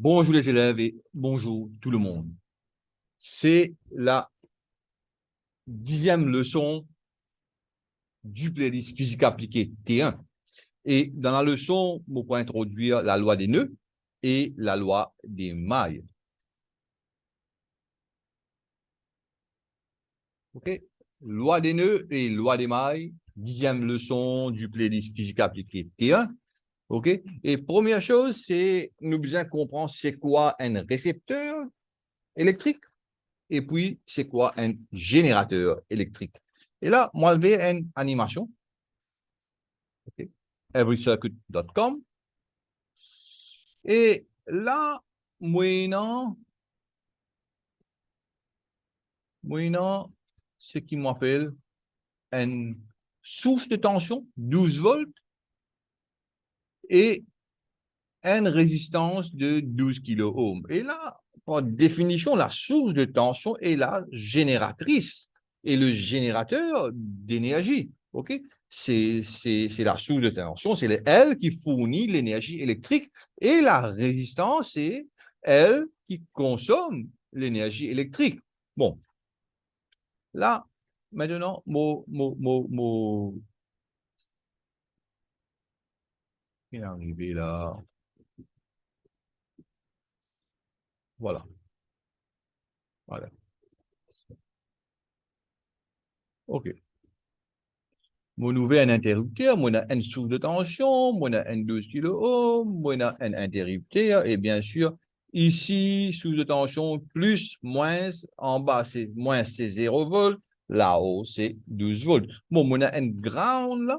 Bonjour les élèves et bonjour tout le monde. C'est la 10e leçon du playlist physique appliquée T1. Et dans la leçon, on va introduire la loi des nœuds et la loi des mailles. OK? Loi des nœuds et loi des mailles, 10e leçon du playlist physique appliquée T1. OK? Et première chose, c'est nous besoin comprendre c'est quoi un récepteur électrique. Et puis, c'est quoi un générateur électrique? Et là, moi, je vais une animation. Okay. Everycircuit.com. Et là, moi, ce qui m'appelle une source de tension, 12 volts, et une résistance de 12 kilo-ohms. Et là, par définition, la source de tension est la génératrice et le générateur d'énergie. OK? C'est la source de tension, c'est elle qui fournit l'énergie électrique et la résistance, c'est elle qui consomme l'énergie électrique. Bon, là, maintenant, il est arrivé là. Voilà. Voilà. OK. Mon nouvel un interrupteur, mon a une source de tension, mon a un 12 kilo, mon a un interrupteur, et bien sûr, ici, source de tension, plus, moins, en bas, c'est moins, c'est 0 volts, là-haut, c'est 12 volts. Bon, mon a un ground là,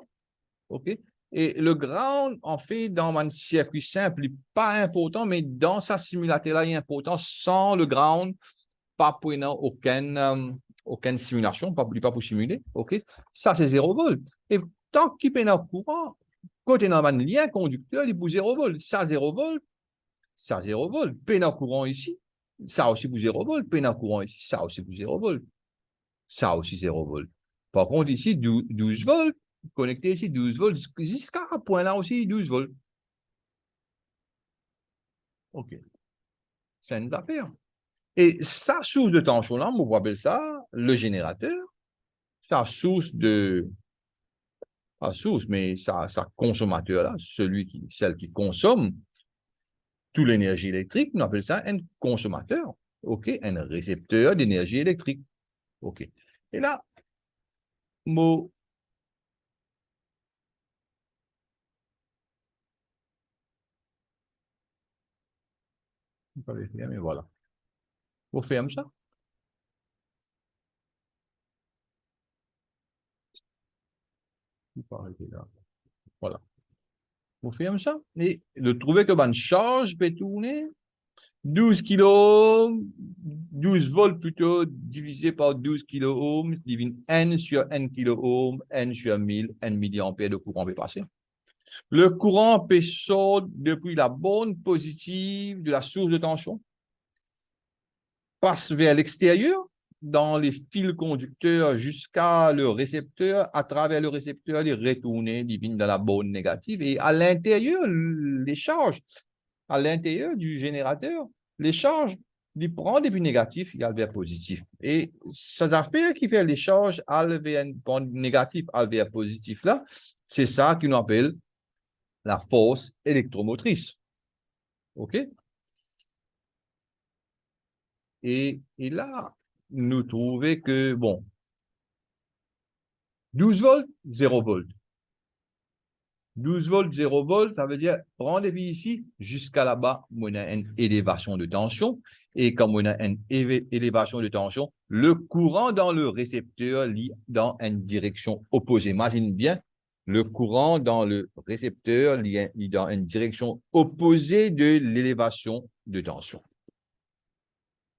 OK? Et le ground, en fait, dans un circuit simple, n'est pas important, mais dans sa simulateur-là, il est important. Sans le ground, pas pour aucune simulation, pas pour simuler, OK? Ça, c'est 0 volts. Et tant qu'il est en courant, quand il est dans un lien conducteur, il est pour 0 volts. Ça, 0 volts, ça, 0 volts. Peine en courant ici, ça aussi pour 0 volts. Peine en courant ici, ça aussi pour 0 volts. Ça aussi 0 volts. Par contre, ici, 12 volts, connecté ici, 12 volts, jusqu'à un point là aussi, 12 volts. OK. C'est une affaire. Et sa source de tension-là, on appelle ça le générateur. Sa source de, pas source, mais sa consommateur-là, celle qui consomme toute l'énergie électrique, on appelle ça un consommateur, OK, un récepteur d'énergie électrique, OK. Et là, mot, mais voilà, vous fermez ça, voilà, vous fermez ça, et de trouver que une charge peut tourner 12 kilo, 12 volts plutôt, divisé par 12 kilo-ohms, divine N sur N kilo-ohms, N sur 1000, N milliampères de courant peut passer. Le courant peut sortir depuis la borne positive de la source de tension, passe vers l'extérieur, dans les fils conducteurs jusqu'à le récepteur, à travers le récepteur, les retourner divine dans la borne négative, et à l'intérieur, les charges, à l'intérieur du générateur, les charges, ils prennent des buts négatifs, il vers positif. Et cette affaire qui fait les charges vers négatif, vers positif là, c'est ça qu'on appelle la force électromotrice. OK? Et là, nous trouvons que, bon, 12 volts, 0 volts. 12 volts, 0 volts, ça veut dire, rendez-vous ici, jusqu'à là-bas, on a une élévation de tension. Et comme on a une élévation de tension, le courant dans le récepteur lit dans une direction opposée. Imagine bien, le courant dans le récepteur lit dans une direction opposée de l'élévation de tension.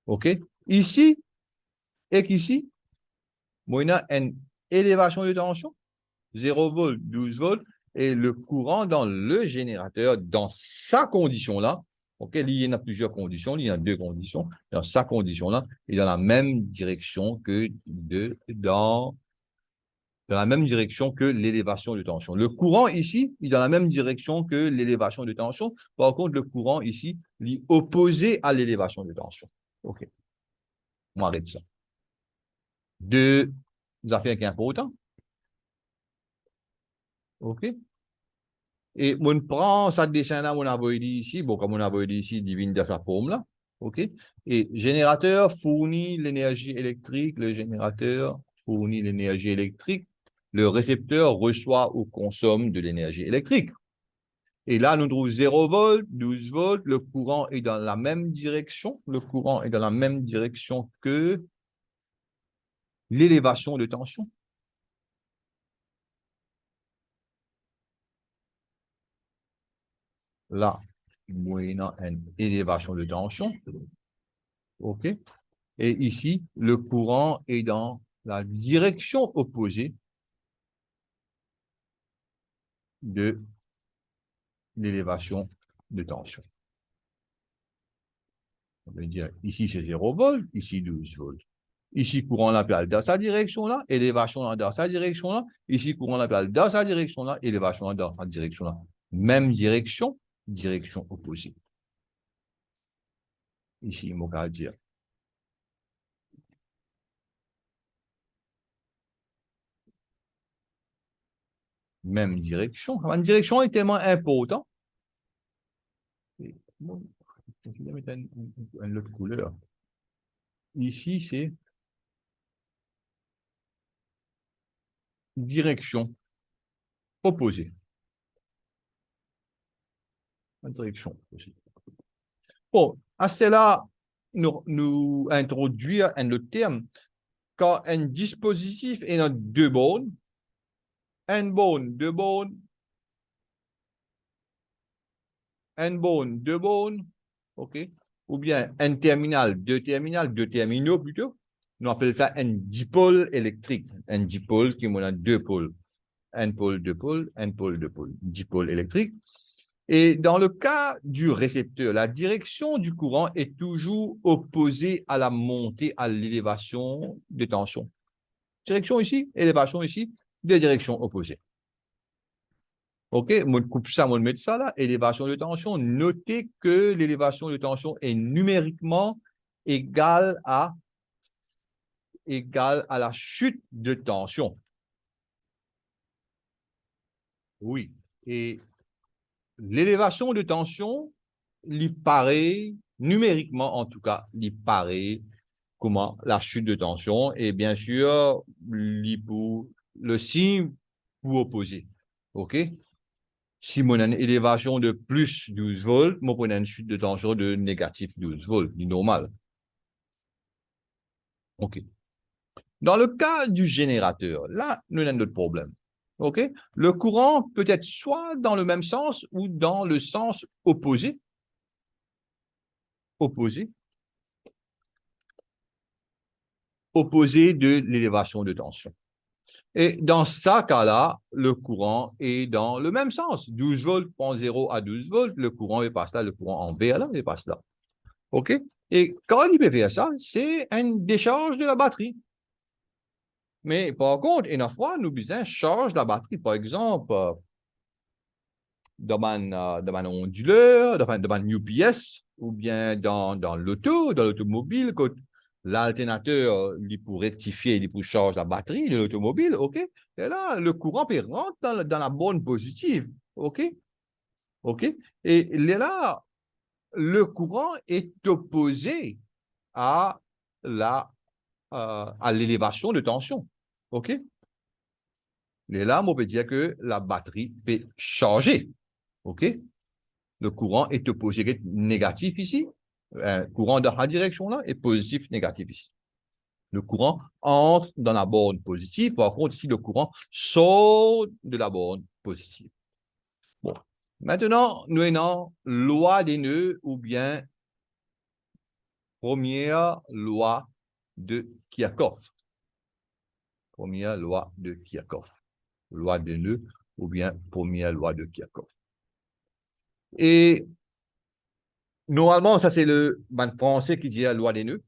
OK? Ici et qu'ici, on a une élévation de tension, 0 volts, 12 volts, et le courant dans le générateur, dans sa condition-là, OK, il y en a plusieurs conditions, il y en a deux conditions, dans sa condition-là, est dans la même direction que dans dans la même direction que l'élévation de tension. Le courant ici, il est dans la même direction que l'élévation de tension. Par contre, le courant ici, il est opposé à l'élévation de tension. OK. On arrête ça. Deux affaires qui sont importantes. OK. Et on prend ça dessin-là, on a dit ici, bon, comme on a dit ici, divine de sa forme là. OK. Et générateur fournit l'énergie électrique, le générateur fournit l'énergie électrique, le récepteur reçoit ou consomme de l'énergie électrique. Et là, nous trouvons 0 volts, 12 volts, le courant est dans la même direction, le courant est dans la même direction que l'élévation de tension. Là, moyennant une élévation de tension. OK. Et ici, le courant est dans la direction opposée de l'élévation de tension. On veut dire, ici, c'est 0 volts, ici, 12 volts. Ici, courant latéral dans sa direction là, élévation dans sa direction là. Ici, courant latéral dans sa direction là, élévation dans sa direction là. Même direction, direction opposée. Ici, il m'a dire. Même direction. Une direction est tellement importante. Bon, je vais mettre une autre couleur. Ici, c'est direction opposée. Une direction opposée. Bon, à cela, nous introduire un autre terme. Quand un dispositif est dans deux bornes, une borne, deux bornes, une borne, deux bornes, OK? Ou bien un terminal, deux terminaux plutôt. Nous appelons ça un dipôle électrique. Un dipôle qui a deux pôles. Un pôle, deux pôles, un pôle, deux pôles. Dipôle électrique. Et dans le cas du récepteur, la direction du courant est toujours opposée à la montée, à l'élévation de tension. Direction ici, élévation ici, des directions opposées. OK, je coupe ça, je mets ça là, élévation de tension. Notez que l'élévation de tension est numériquement égale à la chute de tension. Oui. Et l'élévation de tension, il paraît, numériquement en tout cas, il paraît comment la chute de tension et bien sûr le signe pour opposer. OK? Si mon a une élévation de plus 12 volts, moi prends une chute de tension de négatif 12 volts, c'est normal. OK. Dans le cas du générateur, là, nous avons d'autres problèmes. OK? Le courant peut être soit dans le même sens ou dans le sens opposé. Opposé. Opposé de l'élévation de tension. Et dans ce cas-là, le courant est dans le même sens. 12 volts, 0 à 12 volts, le courant est passe là, le courant en V là, il passe là. OK? Et quand il peut faire ça, c'est une décharge de la batterie. Mais par contre, une fois, nous besoin charge la batterie. Par exemple, dans un onduleur, dans un UPS, ou bien dans l'automobile, quand l'alternateur, il pour rectifier, il pour charger la batterie de l'automobile, OK? Et là, le courant peut rentrer dans la borne positive, OK? OK? Et là, le courant est opposé à l'élévation de tension, OK? Et là, on peut dire que la batterie peut charger, OK? Le courant est opposé négatif ici, courant dans la direction là, et positif, négatif ici. Le courant entre dans la borne positive, par contre, ici, le courant sort de la borne positive. Bon. Maintenant, nous avons loi des nœuds ou bien première loi de Kirchhoff. Première loi de Kirchhoff. Loi des nœuds ou bien première loi de Kirchhoff. Et normalement, ça c'est le français qui dit la loi des nœuds.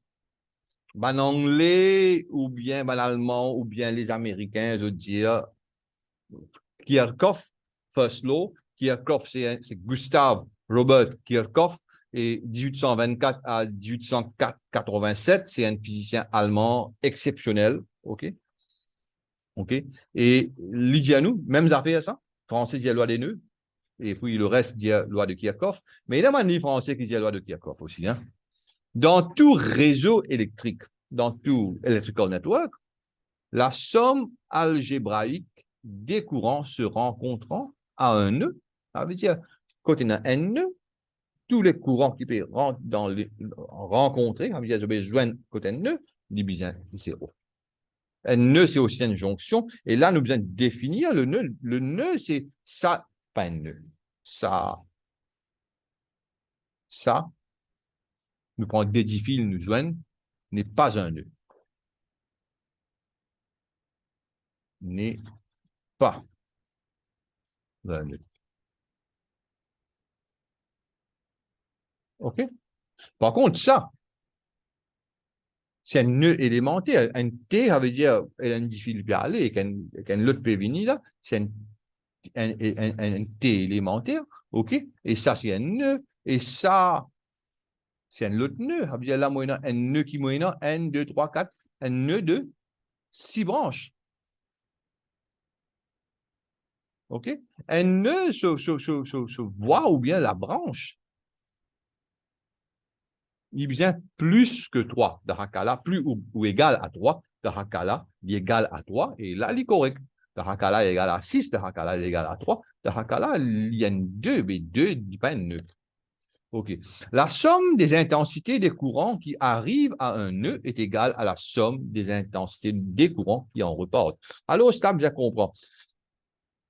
ben anglais, ou bien ben allemand, ou bien les Américains, je veux dire, Kirchhoff, first law. Kirchhoff, c'est Gustav Robert Kirchhoff, et 1824 à 1887, c'est un physicien allemand exceptionnel, OK? OK? Et Lydianou, même affaire ça, français dit la loi des nœuds, et puis le reste dit la loi de Kirchhoff, mais il y a un livre français qui dit la loi de Kirchhoff aussi, hein? Dans tout réseau électrique, dans tout electrical network, la somme algébraïque des courants se rencontrant à un nœud, ça veut dire, quand il y a un nœud, tous les courants qui peuvent rencontrer, ça veut dire, je vais joindre côté un nœud, divisé zéro. Un nœud, c'est aussi une jonction, et là, nous devons définir le nœud. Le nœud, c'est ça, pas un nœud. Ça, nous prenons des fils, nous joignent, n'est pas un nœud. N'est pas un nœud. OK? Par contre, ça, c'est un nœud élémentaire. Un T, ça veut dire qu'il y a un fil peut aller, qu'un autre peut venir là. C'est un T élémentaire. OK? Et ça, c'est un nœud. Et ça, c'est un autre nœud. Ça veut dire là, moi, un nœud qui moyenne 1, 2, 3, 4. Un nœud de 6 branches. OK? Un nœud se voit ou bien la branche. Il vient plus que 3 de Hakala, plus ou égal à 3 de Hakala, il est égal à 3, et là, il est correct. De Hakala est égal à 6, de Hakala est égal à 3, de Hakala, il y a une 2, mais 2 n'est pas une nœud. OK. La somme des intensités des courants qui arrivent à un nœud est égale à la somme des intensités des courants qui en repartent. Alors, ça, je comprends.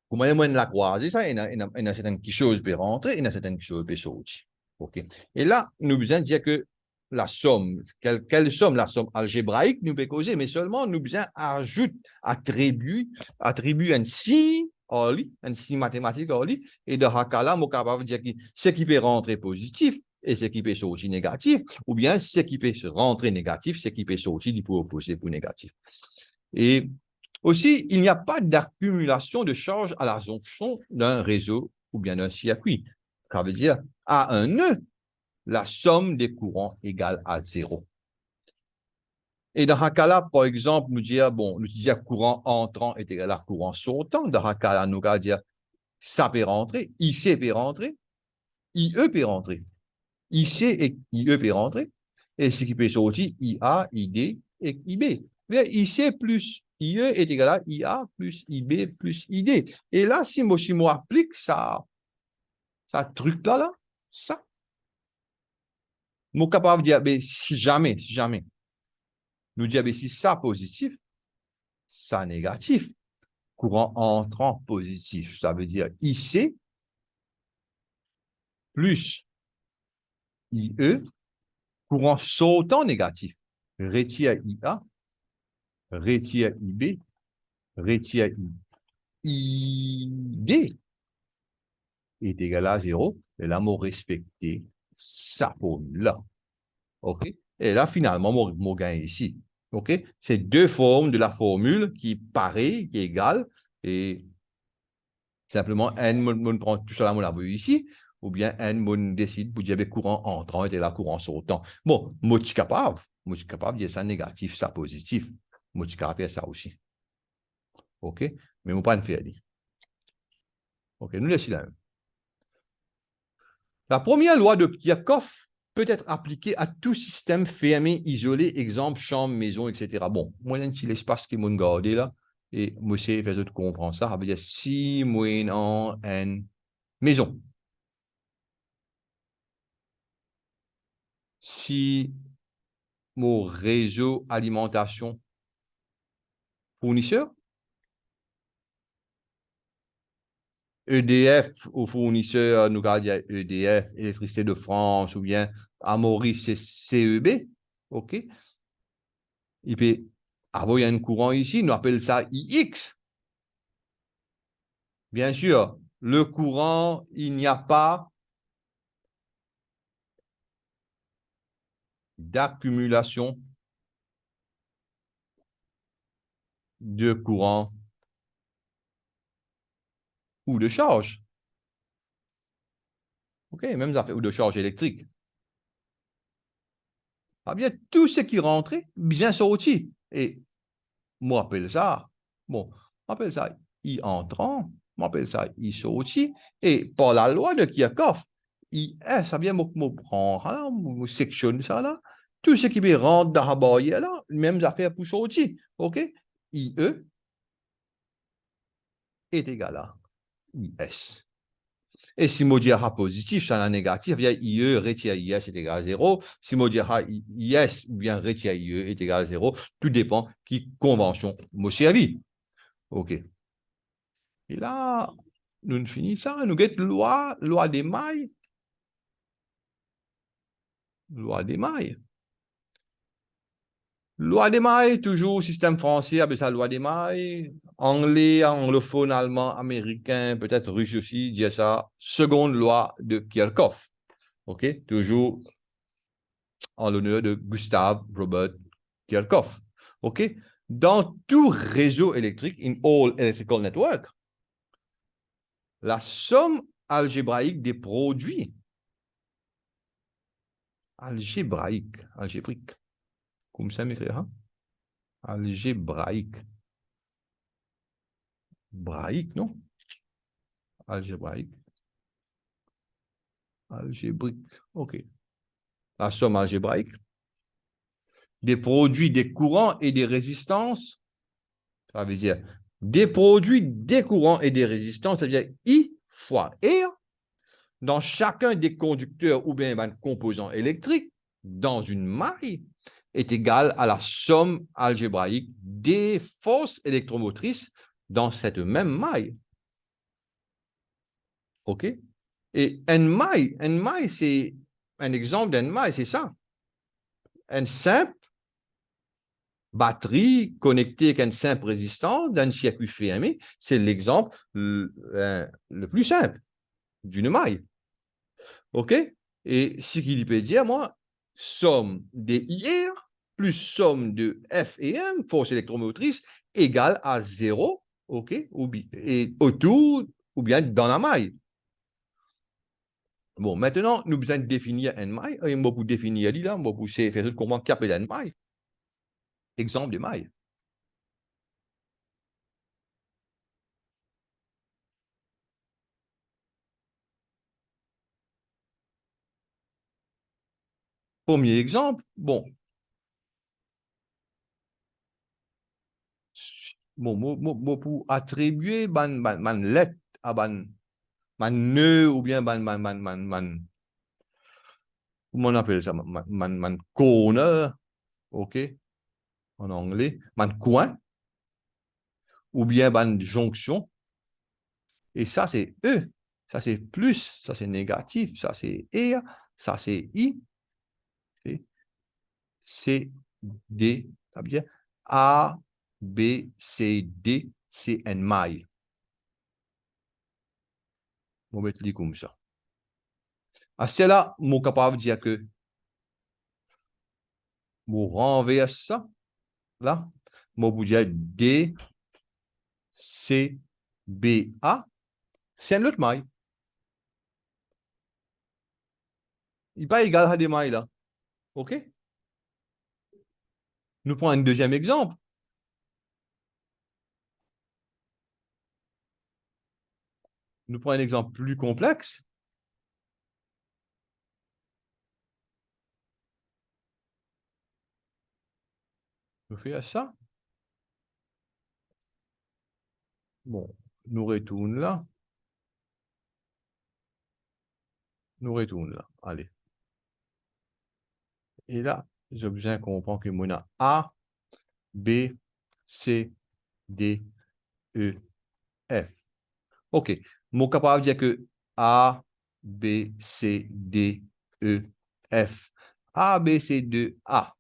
Comment il y a la croisée, ça, il y a certaines choses qui peuvent rentrer, il y a certaines choses qui peuvent sortir. OK. Et là, nous besoin dire que la somme, quelle somme? La somme algébraïque nous peut causer, mais seulement nous besoin attribuer un signe un signe mathématique et de Hakala, nous sommes capables de dire que ce qui peut rentrer positif et ce qui peut sortir négatif, ou bien ce qui peut rentrer négatif, ce qui peut sortir du pour opposé pour négatif. Et aussi, il n'y a pas d'accumulation de charge à la jonction d'un réseau ou bien d'un circuit. Ça veut dire, à un nœud, la somme des courants égale à 0. Et dans Hakala, par exemple, nous dire, bon, nous disons courant entrant est égal à courant sortant. Dans Hakala, nous allons dire, ça peut rentrer, IC peut rentrer, IE peut rentrer. IC et IE peut rentrer. Et ce qui peut sortir, IA, ID et IB. Mais IC plus IE est égal à IA plus IB plus ID. Et là, si moi applique ça truc-là, ça, je suis capable de dire, mais si jamais, nous disons, si ça positif, ça négatif, courant entrant positif, ça veut dire IC plus IE, courant sortant négatif, retire IA, retire IB, retire ID est égal à 0, et là, moi, respecter sa formule-là. OK? Et là, finalement, mon gain ici. OK? C'est deux formes de la formule qui pareil, qui est égale, et simplement, n prend tout ça, on l'a vu ici, ou bien n décide pour dire courant entrant et la courant sortant. Bon, moi, je suis capable de dire ça négatif, ça positif. Moi, je suis capable de faire ça aussi. OK? Mais je ne pas faire dire. OK, nous laissons là. La première loi de Kirchhoff peut être appliquée à tout système fermé, isolé, exemple, chambre, maison, etc. Bon, moi, j'ai l'espace qui m'a gardé là, et moi, c'est fait de comprendre ça. Ça veut dire si moi, en une maison. Si mon réseau alimentation fournisseur, EDF au fournisseur, nous avons EDF, Électricité de France, ou bien à Maurice, c'est CEB, OK? Il peut avoir un courant ici, nous appelons ça IX. Bien sûr, le courant, il n'y a pas d'accumulation de courant ou de charge. OK, même affaires, ou de charge électrique. Ah bien, tout ce qui rentre, bien sorti. Et moi, appelle ça, bon, on appelle ça I entrant, on appelle ça I sorti. Et par la loi de Kirchhoff, ça vient me prendre, hein, me sectionne ça là. Tout ce qui rentre dans la barrière là, même affaire pour sortir. OK? IE est égal à IS. Et si je dis positif, ça est négatif, bien IE retire IS est égal à 0. Si je dis IS ou bien retire IE est égal à 0, tout dépend qui convention me servit. OK. Et là, nous finissons ça, nous avons loi des mailles. Loi des mailles. Loi des mailles, toujours système français avec sa loi des mailles. Anglais, anglophone, allemand, américain, peut-être russe aussi, dit ça. Seconde loi de Kirchhoff. OK? Toujours en l'honneur de Gustav Robert Kirchhoff. OK? Dans tout réseau électrique, in all electrical network, la somme algébraïque des produits, algébrique, comme ça m'écrira, algébraïque, braïque, non? Algébraïque, algébrique, OK. La somme algébraïque des produits, des courants et des résistances, ça veut dire des produits, des courants et des résistances, ça veut dire I fois R dans chacun des conducteurs ou bien un composant électrique dans une maille est égal à la somme algébraïque des forces électromotrices dans cette même maille. OK? Et une maille, c'est un exemple d'une maille, c'est ça. Une simple batterie connectée avec une simple résistance d'un circuit fermé, c'est l'exemple le plus simple d'une maille. OK? Et ce qu'il peut dire, moi, somme des IR plus somme de F et M, force électromotrice, égale à 0, OK? Et autour ou bien dans la maille. Bon, maintenant, nous besoin de définir une maille. Et moi, pour définir, là, moi, pour faire comment capter une maille. Exemple de maille. Premier exemple, bon, pour attribuer ban lettre à ban nœud ou bien comment on appelle ça, corner, OK, en anglais, ban coin, ou bien ban jonction, et ça c'est E, ça c'est plus, ça c'est négatif, ça c'est R, ça c'est I, c'est C, D, ça veut dire A, B, C, D, c'est une maille. On va mettre comme ça. À cela, je suis capable de dire que je renverse ça, là, je vais dire D, C, B, A, c'est une autre maille. Il n'est pas égal à des mailles là. OK? Nous prenons un deuxième exemple. Nous prenons un exemple plus complexe. Nous faisons ça. Bon, nous retournons là. Nous retournons là. Allez. Et là, j'ai besoin de comprendre que mon A, B, C, D, E, F. OK. Je suis capable de dire que A, B, C, D, E, F. A, B, C, D, A.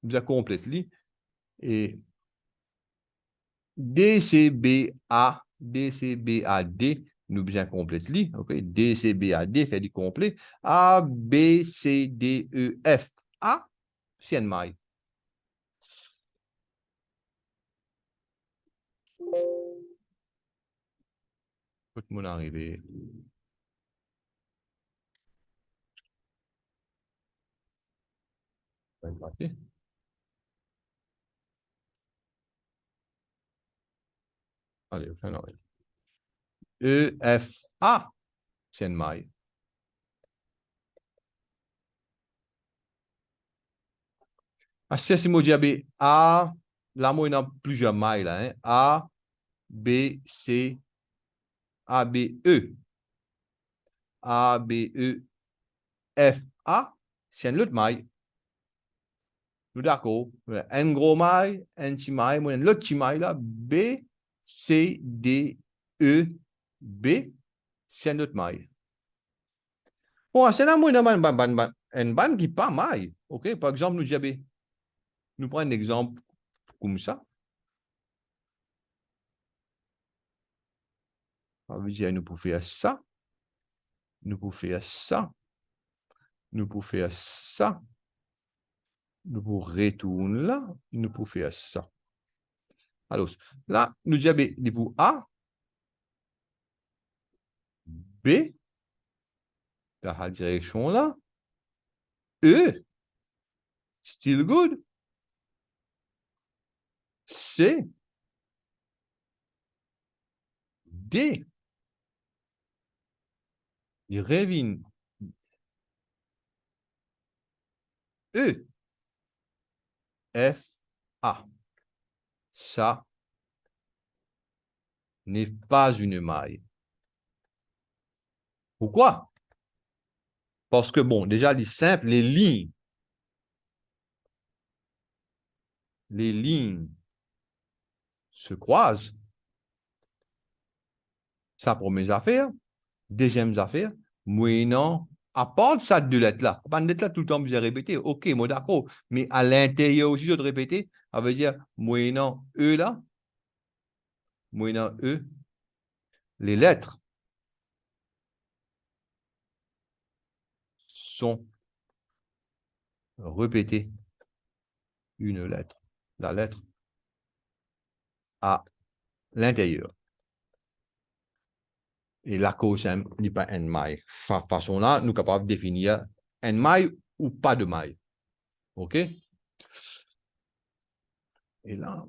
Vous avez complété. Et D, C, B, A, D, C, B, A, D, nous besoin compléter. OK? D, C, B, A, D, fait du complet. A, B, C, D, E, F. A, c'est une maille. Faut mon arriver. Allez, fin d'arrêt. EFA, c'est une maille. Si moi dis A, là, moi, il y a plusieurs mailles là. Hein? A, B, C, A, B, E. A, B, E, F, A, c'est une autre maille. Nous d'accord. Un gros maille, un petit maille, moi, l'autre petit maille là, B, C, D, E, B, c'est une autre maille. Bon, c'est là, moi, une bande qui n'est pas maille. OK? Par exemple, nous disons, nous prenons un exemple comme ça. Ça veut dire, nous pouvons faire ça. Nous pouvons faire ça. Nous pouvons faire ça. Nous pouvons retourner là. Nous pouvons faire ça. Alors, là, nous disons, pour A, B, dans la direction là. E, still good. C, D, il revient. E, F, A. Ça n'est pas une maille. Pourquoi? Parce que, bon, déjà, les simples, les lignes se croisent. Ça, pour mes affaires. Deuxième affaire, moyennant, à part de ça de lettres-là, pas de lettres-là tout le temps, vous avez répété. OK, moi d'accord. Mais à l'intérieur aussi, je dois répéter. Ça veut dire, moyennant E là, moyennant E, les lettres sont répétées. Une lettre. La lettre à l'intérieur. Et la cause n'est pas une maille. De façon là, nous sommes capables de définir une maille ou pas de maille. OK? Et là,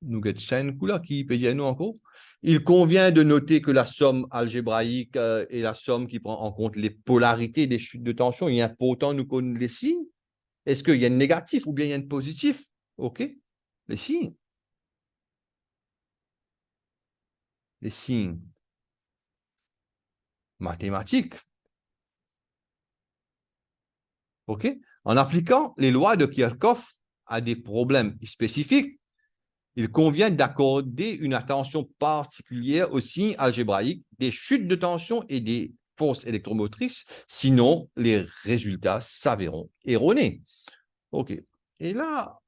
nous avons 5 couleurs qui payent nous encore. Il convient de noter que la somme algébraïque est la somme qui prend en compte les polarités des chutes de tension. Il est important de nous connaître les signes. Est-ce qu'il y a un négatif ou bien il y a un positif? OK? Les signes. Les signes mathématiques. OK? En appliquant les lois de Kirchhoff à des problèmes spécifiques, il convient d'accorder une attention particulière aux signes algébraïques des chutes de tension et des forces électromotrices, sinon les résultats s'avéreront erronés. OK. Et là,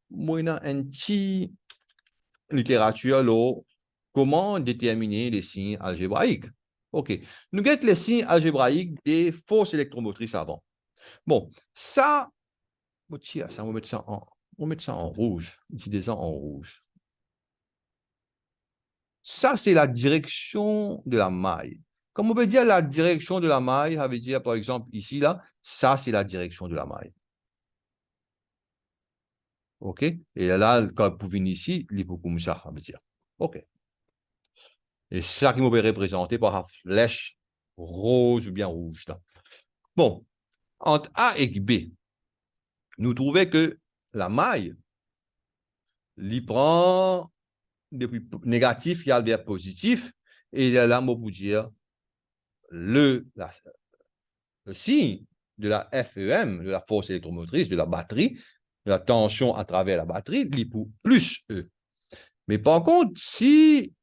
moi, il un petit littérature, là, comment déterminer les signes algébraïques. OK. Nous avons les signes algébraïques des forces électromotrices avant. Bon, ça, on va mettre ça en rouge. Utilisant en rouge. Ça, c'est la direction de la maille. Comme on peut dire la direction de la maille, ça veut dire, par exemple, ici, là, ça, c'est la direction de la maille. OK? Et là, quand vous venez ici, il est beaucoup comme ça, ça veut dire. OK. Et c'est ça qui m'a représenté par la flèche rose ou bien rouge. Là. Bon, entre A et B, nous trouvons que la maille, il prend depuis négatif, il y a vers positif, et il y a là, on peut dire, le signe de la FEM, de la force électromotrice, de la batterie, de la tension à travers la batterie, l'IPO plus E. Mais par contre, si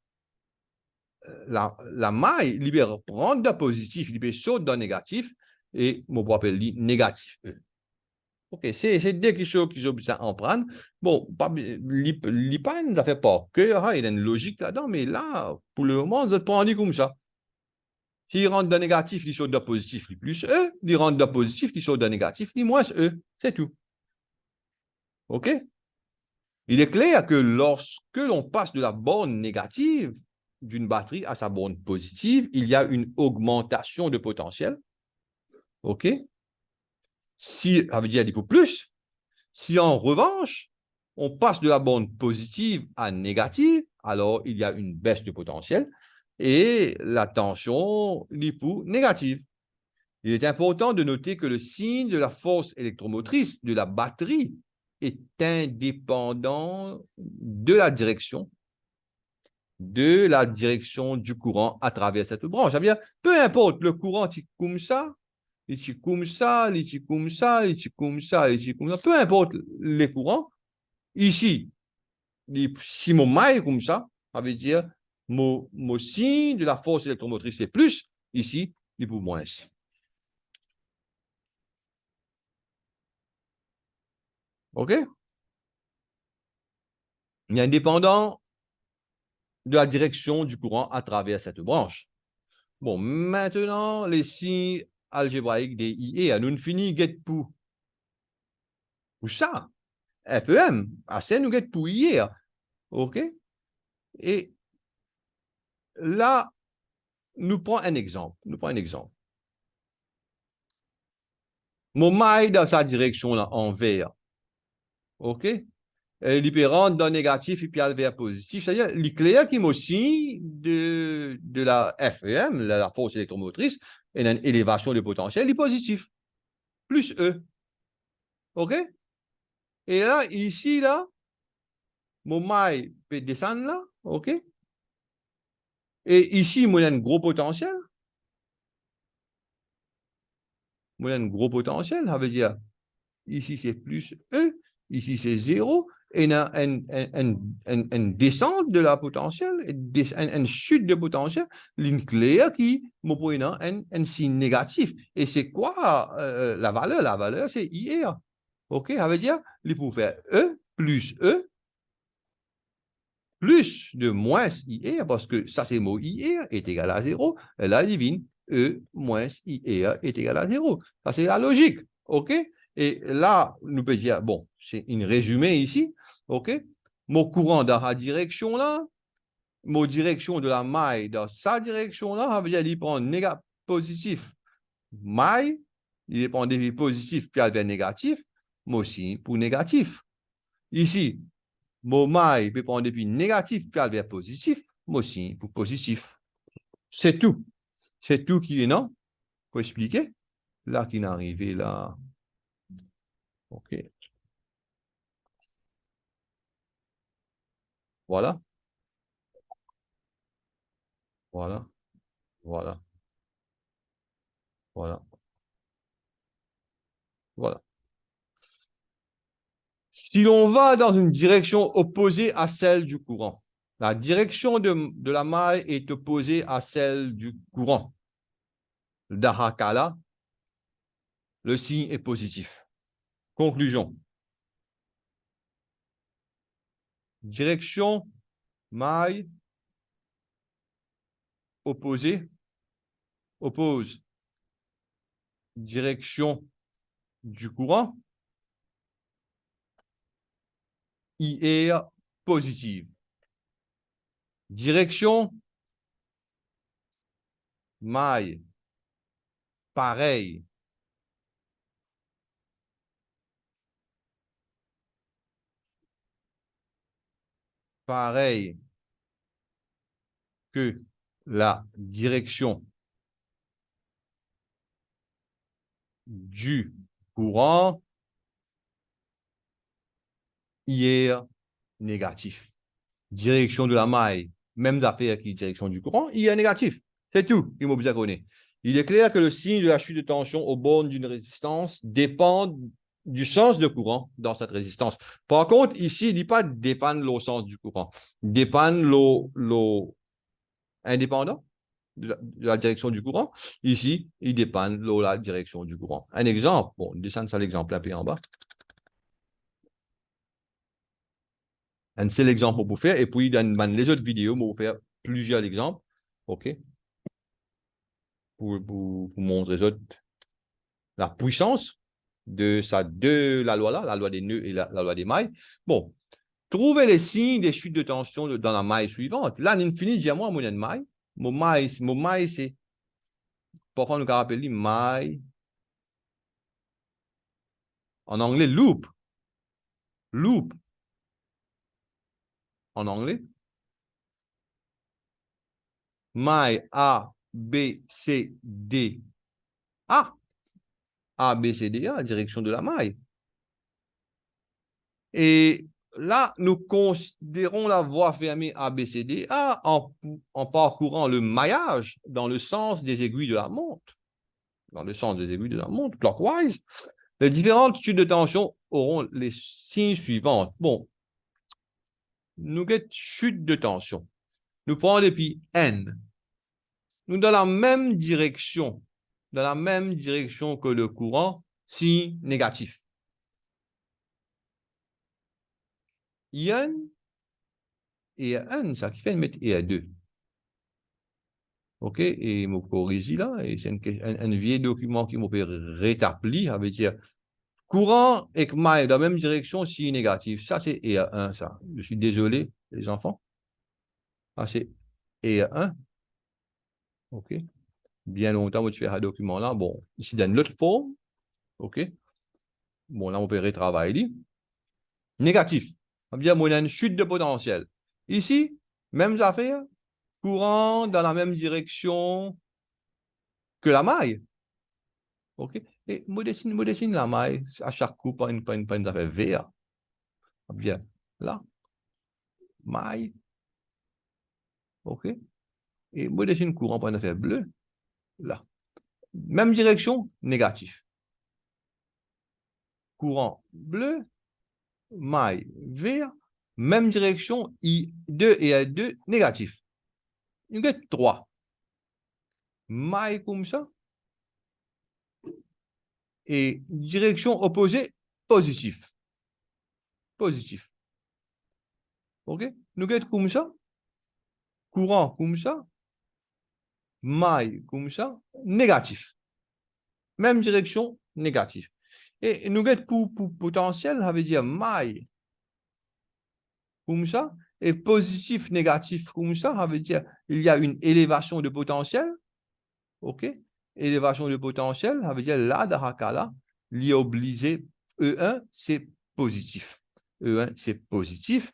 la maille libère prendre de positif, libère saute dans négatif, et on peut appeler négatif E. OK, c'est deux questions qui sont besoin en prendre. Bon, l'IPAN ne fait pas que, il y a une logique là-dedans, mais là, pour le moment, vous êtes prendre comme ça. S'il rentre dans négatif, il saute dans positif, il plus E. Il rentre dans positif, il saute dans négatif, il moins E. C'est tout. OK? Il est clair que lorsque l'on passe de la borne négative d'une batterie à sa borne positive, il y a une augmentation de potentiel. OK? Si, ça veut dire qu'il faut plus. Si en revanche, on passe de la borne positive à négative, alors il y a une baisse de potentiel et la tension est pour négative. Il est important de noter que le signe de la force électromotrice de la batterie est indépendant de la direction du courant à travers cette branche. Ça veut dire, peu importe le courant, c'est comme ça, il comme ça, il comme ça, il comme ça, il comme ça, peu importe les courants, ici, si mon maille est comme ça veut dire mon signe de la force électromotrice est plus, ici, il est pour moins. OK? Il est indépendant de la direction du courant à travers cette branche. Bon, maintenant, les signes algébraïques des IE, nous finissons get pour ça. FEM, assez nous get pour hier. OK? Et là, nous prenons un exemple. Mon maille dans sa direction là, en vert. OK? L'hyperante dans négatif et puis vers positif. C'est-à-dire, l'éclair qui m'oscille de la FEM, la force électromotrice, et une élévation de potentiel, est positif. Plus E. OK? Et là, ici, là, mon maille peut descendre là. OK? Et ici, moi, il y a un gros potentiel. Ça veut dire, ici, c'est plus E. Ici, c'est 0. Et il y a une descente de la potentiel, une chute de potentiel, nucléaire qui me un signe négatif. Et c'est quoi la valeur? La valeur, c'est IR. OK? Ça veut dire, il faut faire E plus E plus de moins IR, parce que ça, c'est mot IR est égal à 0. Et là, divine, E moins IR est égal à 0. Ça, c'est la logique. OK? Et là, nous pouvons dire, bon, c'est une résumé ici. OK? Mon courant dans la direction là, mon direction de la maille dans sa direction là, ça veut dire qu'il prend négatif, positif, maille, il prend des positifs puis vers négatif, moi aussi pour négatif. Ici, mon maille peut prendre depuis négatif puis vers positif, moi aussi pour positif. C'est tout. C'est tout qui est non. Faut expliquer. Là, qui est arrivé là. OK. Voilà. Voilà. Voilà. Voilà. Voilà. Si l'on va dans une direction opposée à celle du courant, la direction de la maille est opposée à celle du courant. D'Ahakala, le signe est positif. Conclusion. Direction, maille, opposée, oppose. Direction du courant, IR positive. Direction, maille, pareil. Pareil que la direction du courant, IR négatif. Direction de la maille, même affaire qui direction du courant, IR négatif. C'est tout, il m'a besoin connaître. Il est clair que le signe de la chute de tension aux bornes d'une résistance dépend du sens de courant dans cette résistance. Par contre, ici, il ne dit pas dépendre le sens du courant. Dépendre le indépendant de la direction du courant. Ici, il dépend de la direction du courant. Un exemple, bon, descendre ça l'exemple un peu en bas. Un seul exemple pour faire, et puis dans les autres vidéos, on va faire plusieurs exemples, OK, pour montrer la puissance de la loi là, la loi des nœuds et la loi des mailles. Bon, Trouvez les signes des chutes de tension dans la maille suivante. Là, on finit déjà moi, mon maille. Mon maille, c'est, pourquoi nous appelons maille? En anglais, loop. Loop. En anglais. Maille A, B, C, D, A. A, B, C, D, A, direction de la maille. Et là, nous considérons la voie fermée A, B, C, D, A en parcourant le maillage dans le sens des aiguilles de la montre. Dans le sens des aiguilles de la montre, clockwise. Les différentes chutes de tension auront les signes suivants. Bon, nous avons chute de tension. Nous prenons depuis N. Nous dans la même direction que le courant, signe négatif. IN et N, ça qui fait mettre et à 2. OK, et je corrige là, et c'est un vieux document qui m'a rétabli, ça veut dire courant et maille dans la même direction, signe négatif. Ça, c'est et à 1, ça. Je suis désolé, les enfants. Ah, c'est et à 1. OK. Bien longtemps, vous faites un document là. Bon, ici, dans l'autre forme. OK. Bon, là, on peut retravailler. Négatif. Bien, on a une chute de potentiel. Ici, même affaire, courant dans la même direction que la maille. OK. Et moi dessine la maille à chaque coup, pas une affaire verte. Bien, là, maille. OK. Et moi dessine courant, pas une affaire bleue. Là. Même direction, négatif. Courant bleu, maille vert, même direction, I2 et A2, négatif. Il y a 3. Maille comme ça. Et direction opposée, positif. Positif. OK? Nous avons comme ça. Courant comme ça. Maille comme ça. Négatif. Même direction, négatif. Et nous avons pour potentiel, ça veut dire maille comme ça. Et positif, négatif comme ça veut dire il y a une élévation de potentiel. OK? Élévation de potentiel, ça veut dire là, dans ce cas-là, l'y obligé E1, c'est positif. E1, c'est positif.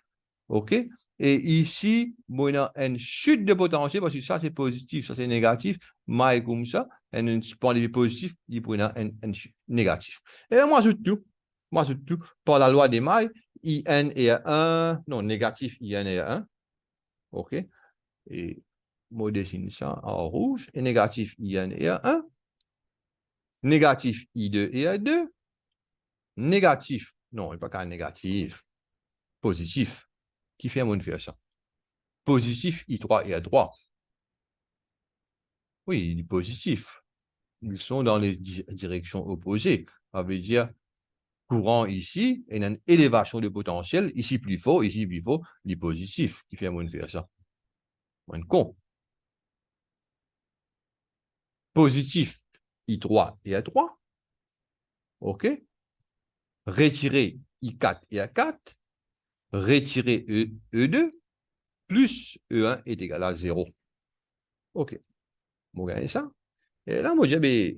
OK? Et ici, on a une chute de potentiel parce que ça, c'est positif, ça, c'est négatif. Maille comme ça, un point de vue positif, il prend un chute négatif. Et moi, je tout, par la loi des mailles, IN est à 1, non, négatif, IN est à 1. OK? Et moi, je dessine ça en rouge. Et négatif, IN est à 1. Négatif, I2 est à 2. Négatif, non, il n'y a pas qu'un négatif. Positif. Qui fait mon faire ça? Positif, I3 est à 3. Oui, il est positif. Ils sont dans les directions opposées. Ça veut dire courant ici, et une élévation de potentiel, ici plus fort, il est positif. Qui fait mon faire ça? Un con. Positif, I3 et A3. OK? Retirer I4 et A4. Retirer E2 plus E1 est égal à 0. OK. Vous gagnez ça. Et là, moi, j'avais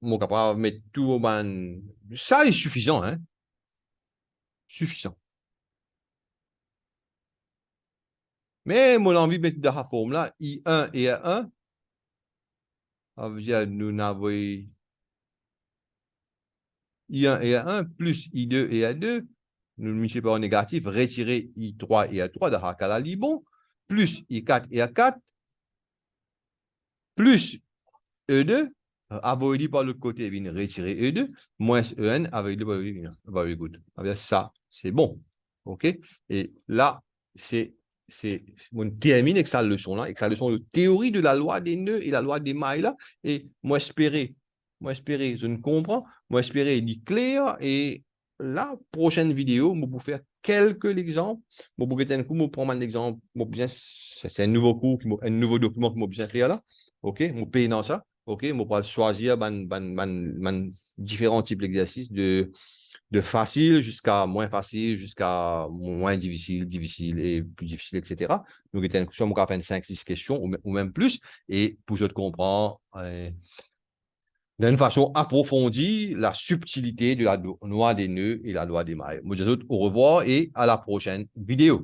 mon capable de mettre tout au ban. Ça est suffisant, hein? Suffisant. Mais moi, j'ai envie de mettre dans la forme là, I1 et A1. Ça veut dire nous avons I1 et A1 plus I2 et A2. Nous mettons par négatif, retirer I3 et A3 dans la cas bon, plus I4 et A4, plus E2, avoidé par l'autre côté, vient retirer E2, moins EN, avoidé par l'autre côté, very good. Ça, c'est bon. OK? Et là, on termine avec sa leçon-là, avec sa leçon de théorie de la loi des nœuds et la loi des mailles là. Et moi, espérer, je ne comprends, moi, espérer, il est clair. Et la prochaine vidéo, je vais vous faire quelques exemples. Je vais vous prendre un exemple. C'est un nouveau cours, un nouveau document que je vais bien faire là. OK? Je paye dans ça. OK, on va choisir différents types d'exercices de facile jusqu'à moins facile, jusqu'à moins difficile, difficile et plus difficile, etc. Donc, il y a une question, on va faire 5-6 questions ou même plus. Et pour je te comprends, d'une façon approfondie, la subtilité de la loi des nœuds et la loi des mailles. Moi, je vous dis au revoir et à la prochaine vidéo.